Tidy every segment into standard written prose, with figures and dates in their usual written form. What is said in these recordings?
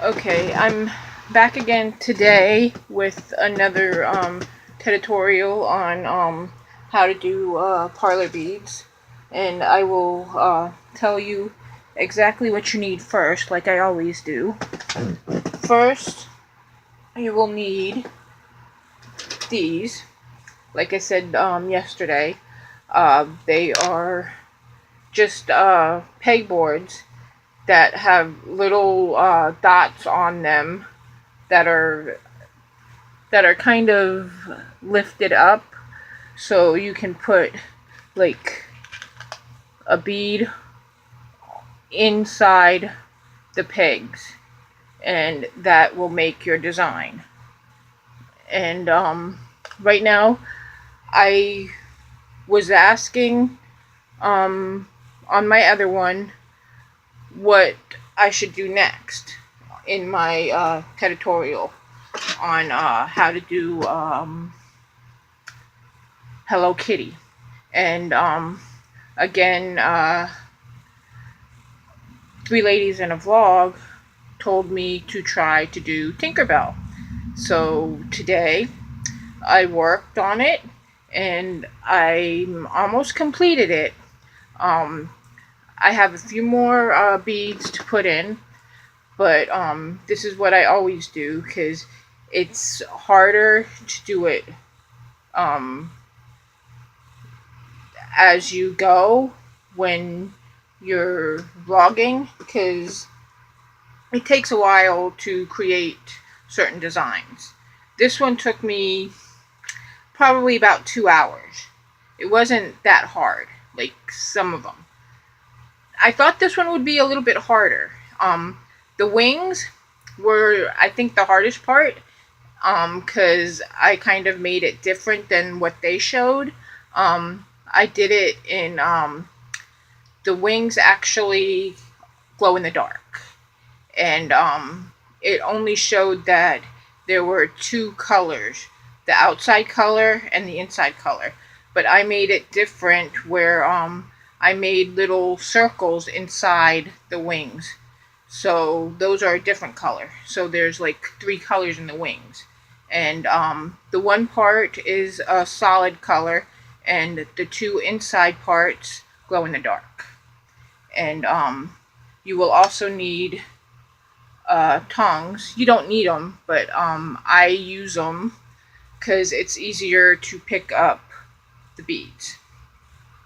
Okay, I'm back again today with another tutorial on how to do parlor beads, and I will tell you exactly what you need first, like I always do. First, you will need these. Like I said yesterday, they are just pegboards that have little dots on them that are kind of lifted up, so you can put like a bead inside the pegs, and that will make your design. And right now I was asking on my other one what I should do next in my tutorial on how to do Hello Kitty. And again, Three Ladies in a Vlog told me to try to do Tinkerbell. So today I worked on it and I almost completed it. I have a few more beads to put in, but this is what I always do because it's harder to do it as you go when you're vlogging, because it takes a while to create certain designs. This one took me probably about 2 hours. It wasn't that hard, like some of them. I thought this one would be a little bit harder. The wings were, I think, the hardest part, because I kind of made it different than what they showed. I did it in, the wings actually glow in the dark. And it only showed that there were two colors, the outside color and the inside color. But I made it different where I made little circles inside the wings. So those are a different color. So there's like 3 colors in the wings. And the one part is a solid color, and the 2 inside parts glow in the dark. And you will also need tongs. You don't need them, but I use them because it's easier to pick up the beads.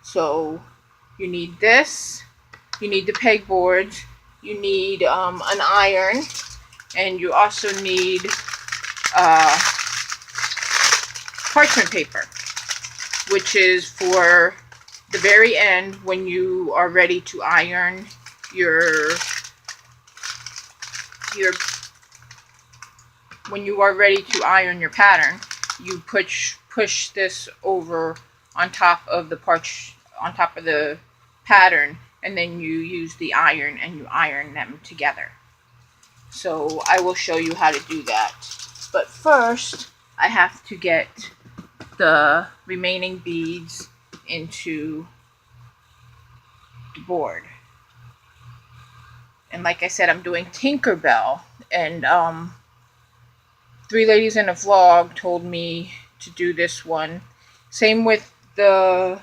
So you need this, you need the pegboards, you need an iron, and you also need parchment paper, which is for the very end when you are ready to iron when you are ready to iron your pattern, you push this over on top of the pattern, and then you use the iron and you iron them together. So I will show you how to do that. But first, I have to get the remaining beads into the board. And like I said, I'm doing Tinkerbell, and Three Ladies in a Vlog told me to do this one. Same with the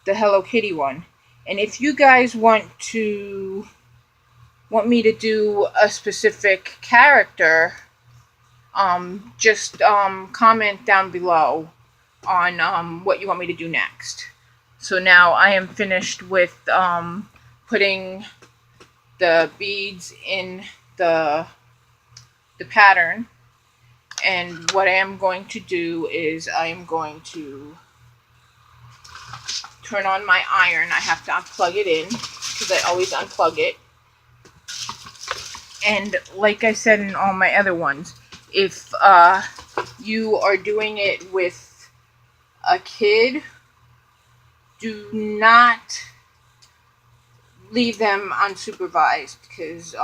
Hello Kitty one. And if you guys want me to do a specific character, just comment down below on what you want me to do next. So now I am finished with putting the beads in the pattern, and what I am going to do is I am going to turn on my iron. I have to unplug it in because I always unplug it. And like I said in all my other ones, if you are doing it with a kid, do not leave them unsupervised, because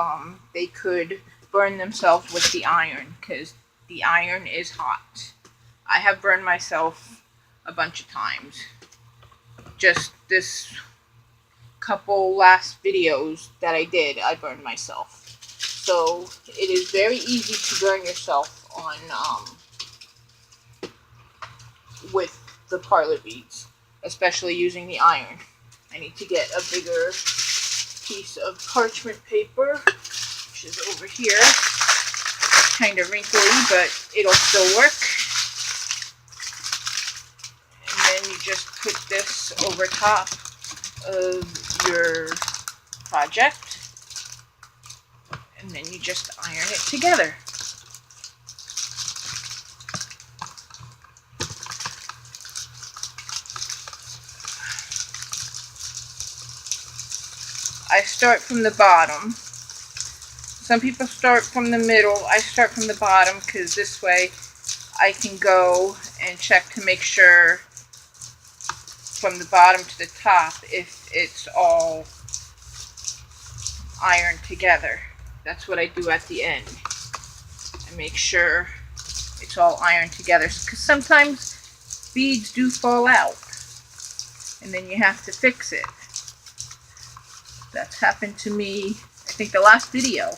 they could burn themselves with the iron, because the iron is hot. I have burned myself a bunch of times. Just this couple last videos that I did, I burned myself. So it is very easy to burn yourself on with the Perler beads, especially using the iron. I need to get a bigger piece of parchment paper, which is over here. Kind of wrinkly, but it'll still work. And then you just put this over top of your project, and then you just iron it together. I start from the bottom. Some people start from the middle. I start from the bottom because this way I can go and check to make sure from the bottom to the top if it's all ironed together. That's what I do at the end. I make sure it's all ironed together because sometimes beads do fall out and then you have to fix it. That's happened to me, I think the last video.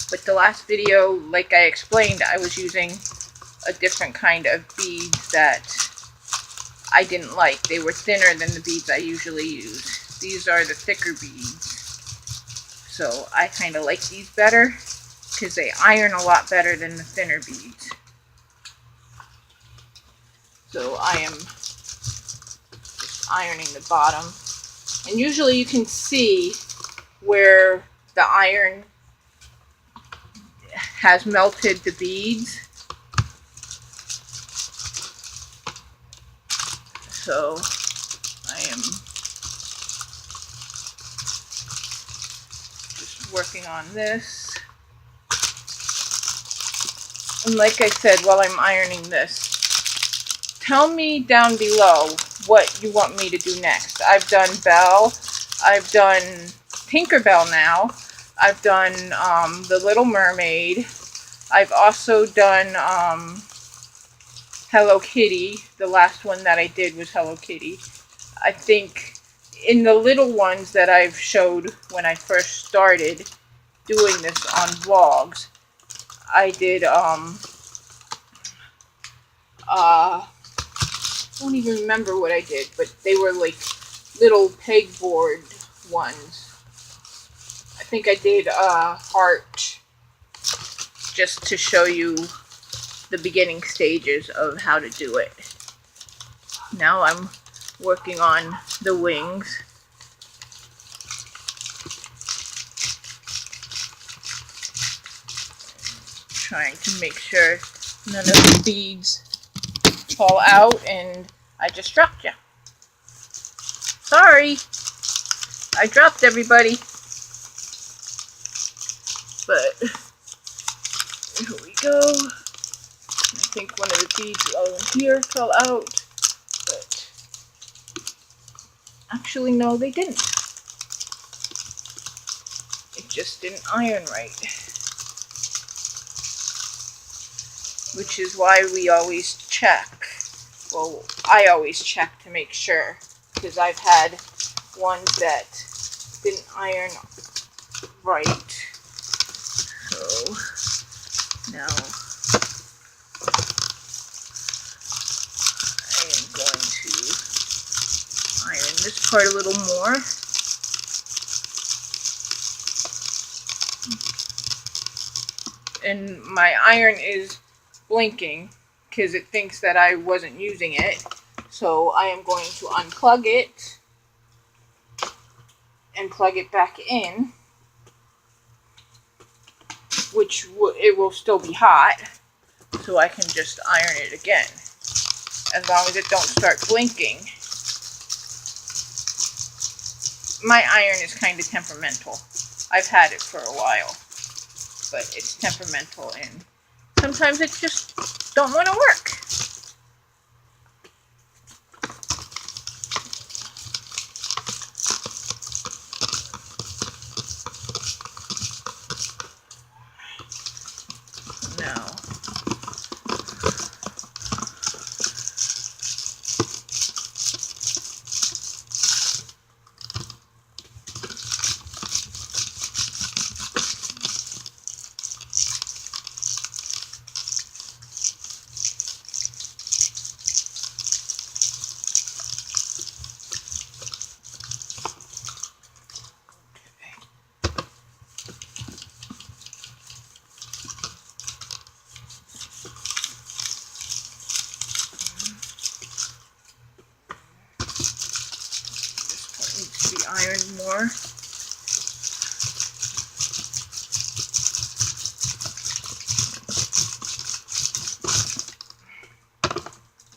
But the last video, like I explained, I was using a different kind of beads that I didn't like. They were thinner than the beads I usually use. These are the thicker beads. So I kind of like these better because they iron a lot better than the thinner beads. So I am just ironing the bottom. And usually you can see where the iron has melted the beads. So I am just working on this. And like I said, while I'm ironing this, tell me down below what you want me to do next. I've done Belle, I've done Tinkerbell now, I've done The Little Mermaid, I've also done Hello Kitty. The last one that I did was Hello Kitty. I think in the little ones that I've showed when I first started doing this on vlogs, I did I don't even remember what I did, but they were like little pegboard ones. I think I did a heart just to show you the beginning stages of how to do it. Now I'm working on the wings. Trying to make sure none of the beads fall out and I just dropped you. Sorry, I dropped everybody. But here we go. I think one of the beads over here fell out, but actually no, they didn't. It just didn't iron right. Which is why we always check. Well, I always check to make sure, because I've had ones that didn't iron right. So now I am going to iron this part a little more. And my iron is blinking because it thinks that I wasn't using it. So I am going to unplug it and plug it back in, which it will still be hot, so I can just iron it again. As long as it don't start blinking. My iron is kind of temperamental. I've had it for a while, but it's temperamental and sometimes it just don't want to work. Now, iron more.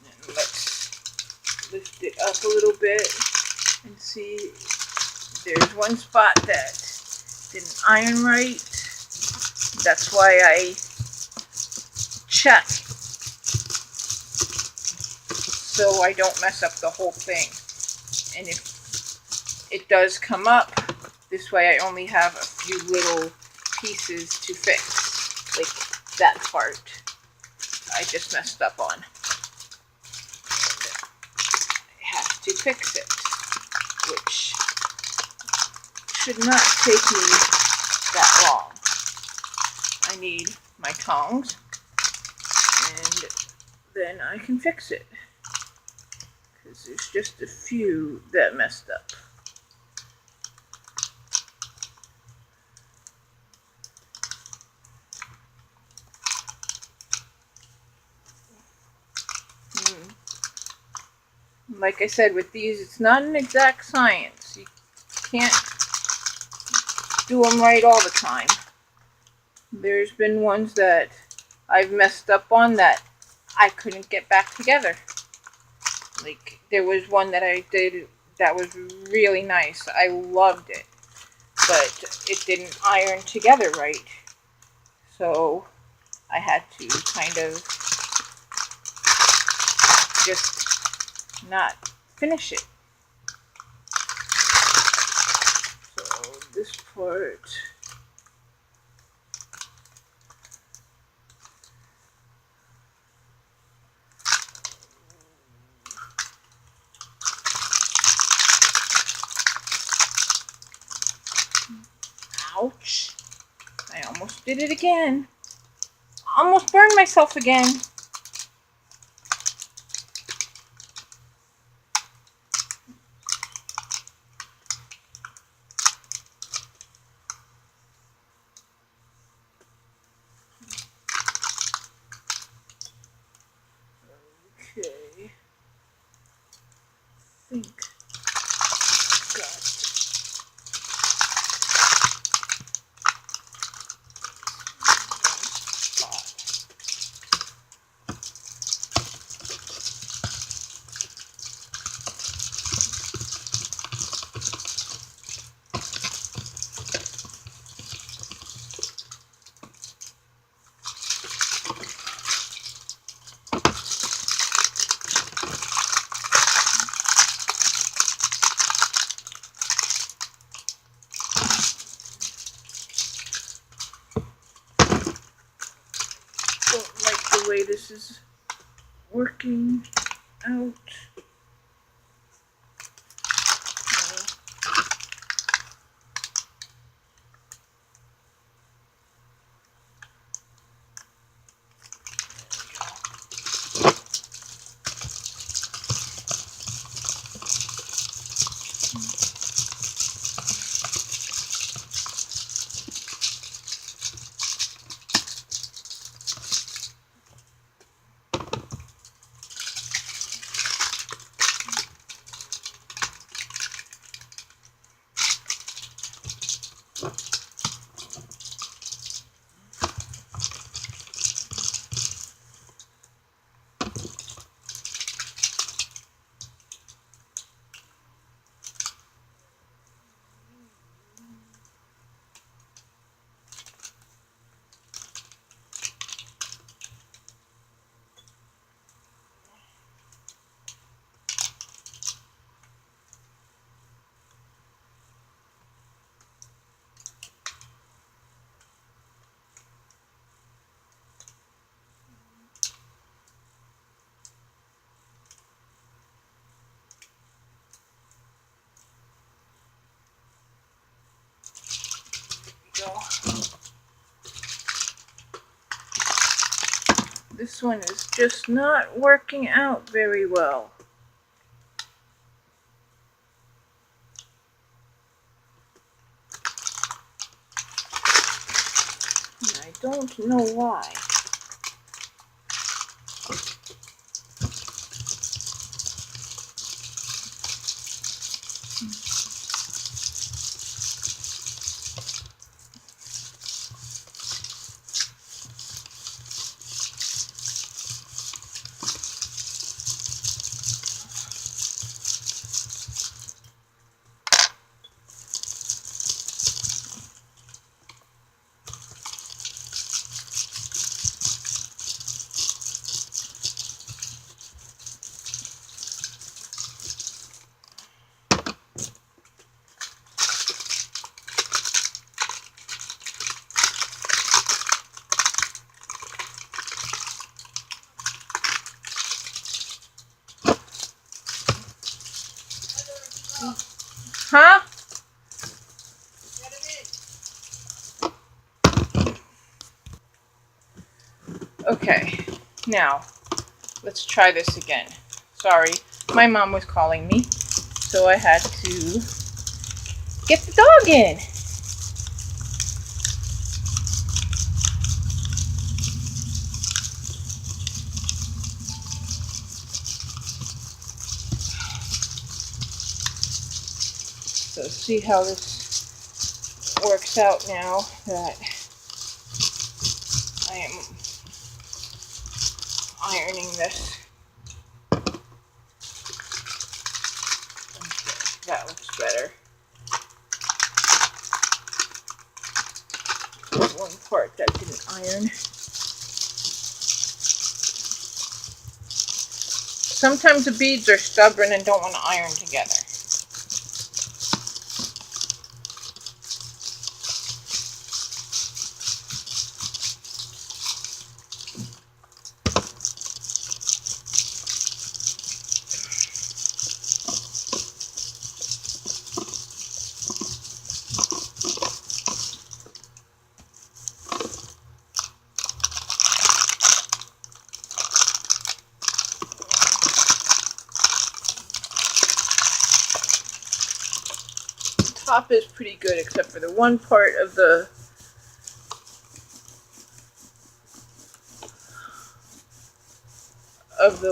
And let's lift it up a little bit and see. There's one spot that didn't iron right. That's why I check so I don't mess up the whole thing. And if it does come up, this way I only have a few little pieces to fix, like that part I just messed up on. I have to fix it, which should not take me that long. I need my tongs, and then I can fix it, because there's just a few that messed up. Like I said, with these, it's not an exact science. You can't do them right all the time. There's been ones that I've messed up on that I couldn't get back together. Like, there was one that I did that was really nice. I loved it. But it didn't iron together right. So I had to kind of just not finish it. So this part, ouch, I almost did it again. Almost burned myself again. Okay, I think got don't like the way this is working out. This one is just not working out very well. And I don't know why. Okay, now let's try this again. Sorry, my mom was calling me, so I had to get the dog in. So see how this works out now that I am ironing this. Okay, that looks better. There's one part that didn't iron. Sometimes the beads are stubborn and don't want to iron together. Top is pretty good except for the one part of the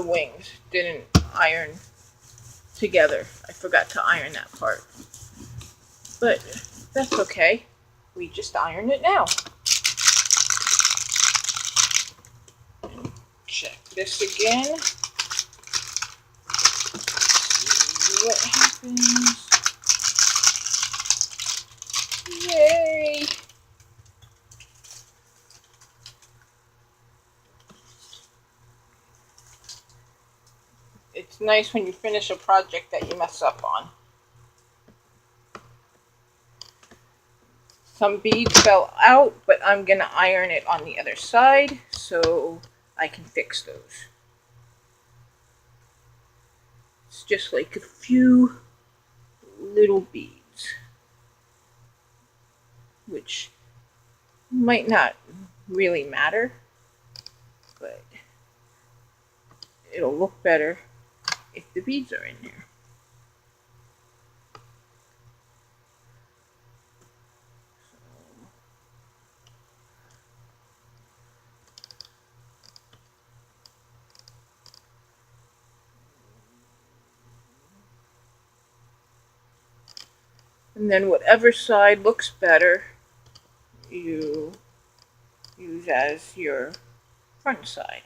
wings didn't iron together. I forgot to iron that part. But that's okay. We just iron it now. Check this again. See what happens. Yay! It's nice when you finish a project that you mess up on. Some beads fell out, but I'm going to iron it on the other side so I can fix those. It's just like a few little beads, which might not really matter, but it'll look better if the beads are in there. And then whatever side looks better, you use as your front side.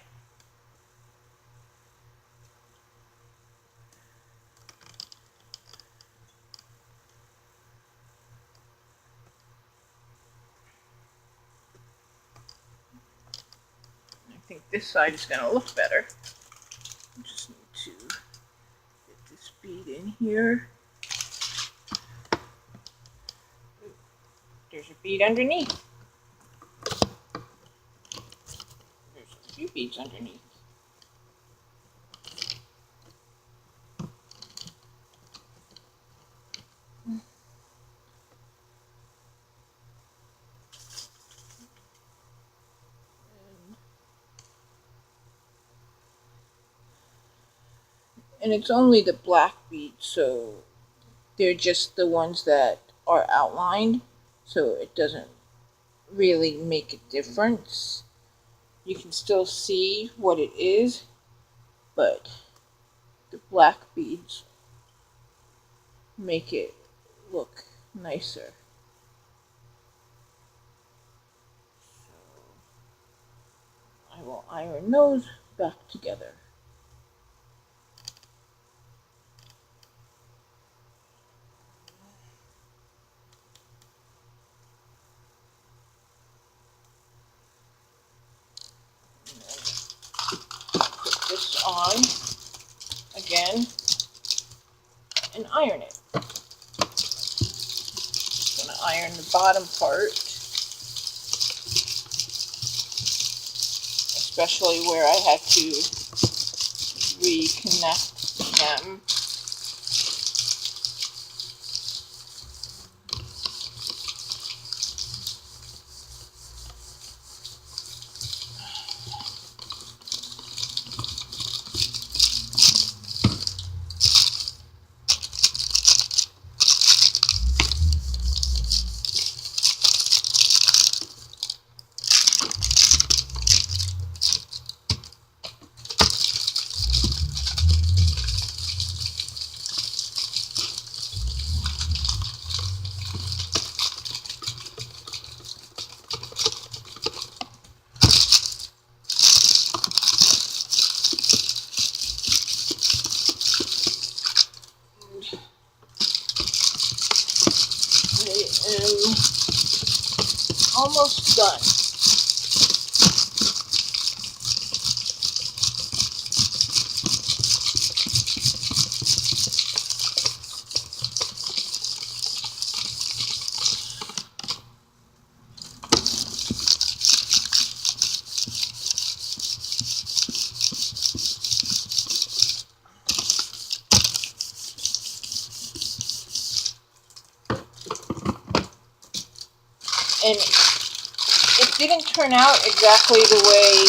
I think this side is going to look better. I just need to get this bead in here. There's a bead underneath. There's a few beads underneath. And it's only the black beads, so they're just the ones that are outlined, so it doesn't really make a difference. You can still see what it is, but the black beads make it look nicer. So I will iron those back together. Put this on again and iron it. I'm going to iron the bottom part, especially where I had to reconnect them. almost done. And it didn't turn out exactly the way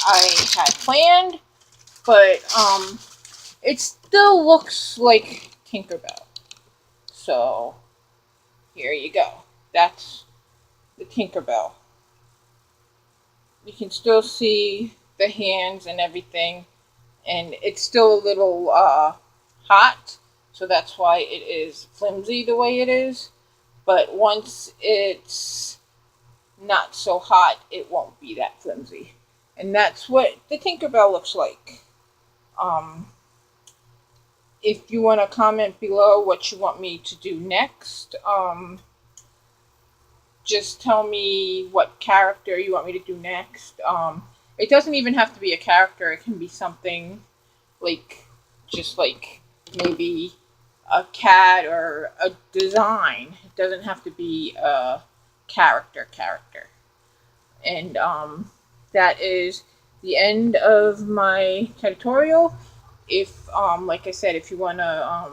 I had planned, but it still looks like Tinkerbell. So here you go. That's the Tinkerbell. You can still see the hands and everything, and it's still a little hot, so that's why it is flimsy the way it is. But once it's not so hot, it won't be that flimsy. And that's what the Tinkerbell looks like. If you want to comment below what you want me to do next, just tell me what character you want me to do next. It doesn't even have to be a character. It can be something like, just like maybe a cat or a design. It doesn't have to be a character. And that is the end of my tutorial. If like I said, if you want to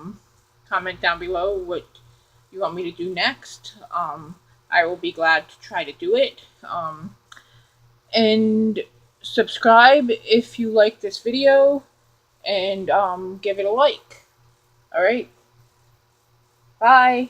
comment down below what you want me to do next, I will be glad to try to do it. And subscribe if you like this video, and give it a like. Alright, bye.